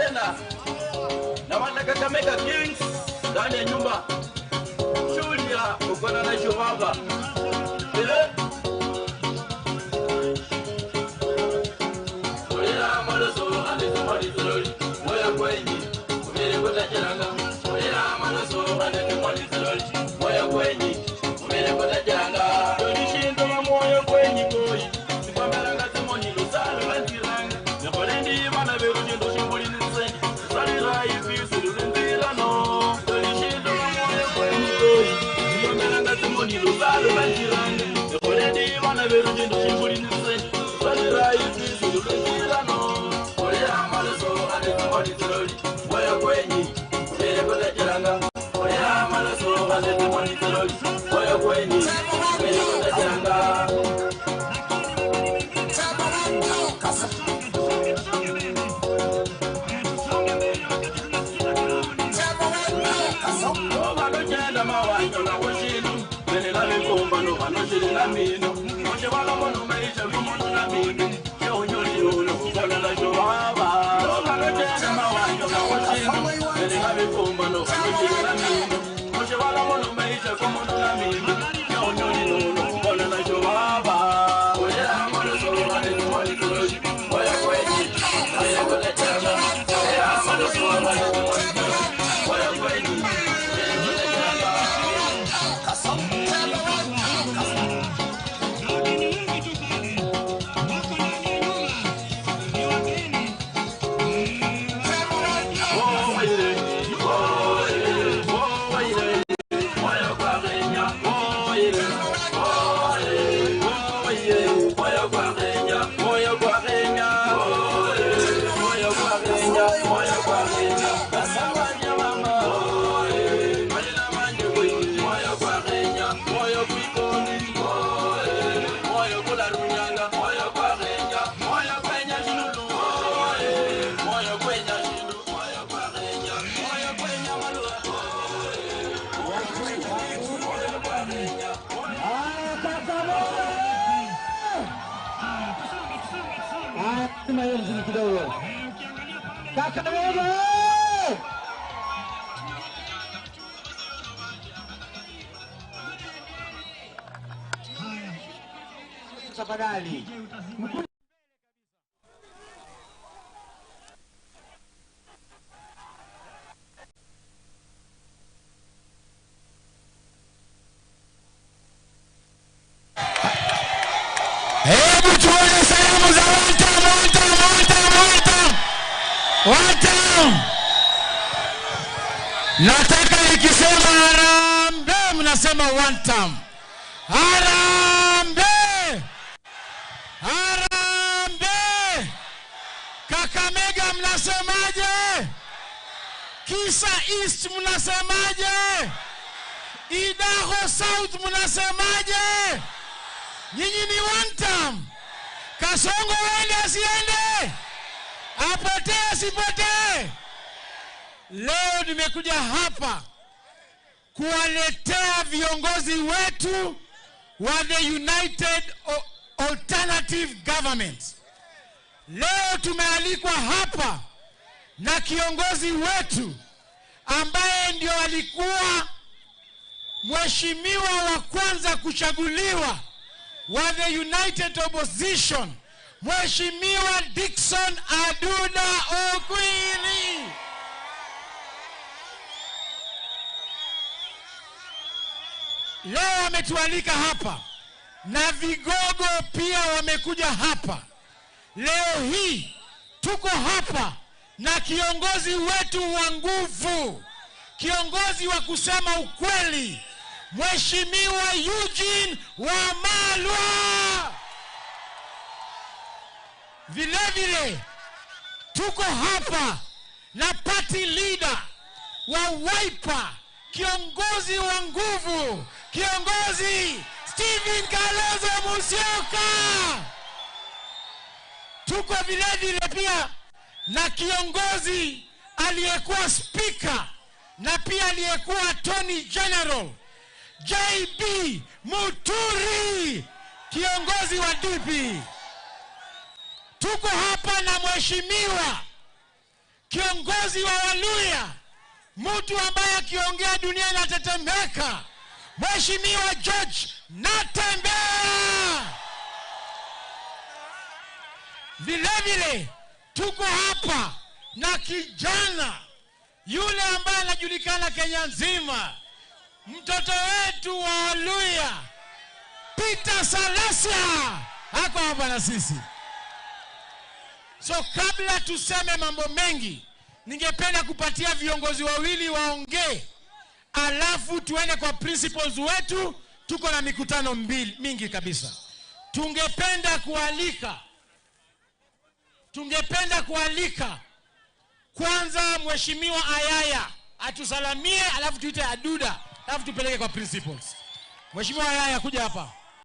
tena. Na wana Kakamega Kings ndani ya nyumba. Julia uko na Jomaba. Oya maloso ande mali zori. Moya kwenye. Umere kota jalanga. Oya maloso ande mali zori. Moya kwenye. Umere kota jalanga. Donishindo moyo kwenye koi. Sipambelanga temoni losalo lantiranga. Nyakolendi mana beru jindo shimbuli nse. Salira hivi sulundira no. Donishindo moyo kwenye koi. Sipambelanga temoni losalo lantiranga. Nyakolendi mana beru jindo shimbuli nse. Salira hivi sulundira no. Oya maloso ande mali zori. Moya kwenye. Umere kota jalanga. Oya maloso ande mali zori. Moya kwenye. Umere kota jalanga. Kakamega! Tafadhali. Hebu tuone salamu za Watam. Nataka nikisema harambee mnasema one time. Harambee! Harambee! Kakamega mnasemaje? Kisa East mnasemaje? Idaho South mnasemaje? Nyinyi ni one time. Kasongo wende asiende? Apotee asipotee? Leo nimekuja hapa kuwaletea viongozi wetu wa the United Alternative Government. Leo tumealikwa hapa na kiongozi wetu ambaye ndio alikuwa mheshimiwa wa kwanza kuchaguliwa wa the United Opposition, Mheshimiwa Dickson Aduda Okwiri. Leo wametualika hapa na vigogo pia wamekuja hapa. Leo hii tuko hapa na kiongozi wetu wa nguvu, kiongozi wa kusema ukweli, Mheshimiwa Eugene Wamalwa. Vile vile tuko hapa na party leader wa Wiper, kiongozi wa nguvu, kiongozi Stephen Kalonzo Musyoka. Tuko vile vile pia na kiongozi aliyekuwa speaker na pia aliyekuwa Attorney General JB Muturi, kiongozi wa DP. Tuko hapa na Mheshimiwa kiongozi wa Waluya, mtu ambaye akiongea dunia inatetemeka, Mheshimiwa George Natembeya. Vile vile tuko hapa na kijana yule ambaye anajulikana Kenya nzima, mtoto wetu wa Waluya, Peter Salasia, hako hapa na sisi. So kabla tuseme mambo mengi, ningependa kupatia viongozi wawili waongee, alafu tuende kwa principals wetu. Tuko na mikutano mingi kabisa. Tungependa kualika kwanza Mheshimiwa Ayaya atusalamie, alafu tuite Aduda, alafu tupeleke kwa principals. Mheshimiwa Ayaya, kuja hapa.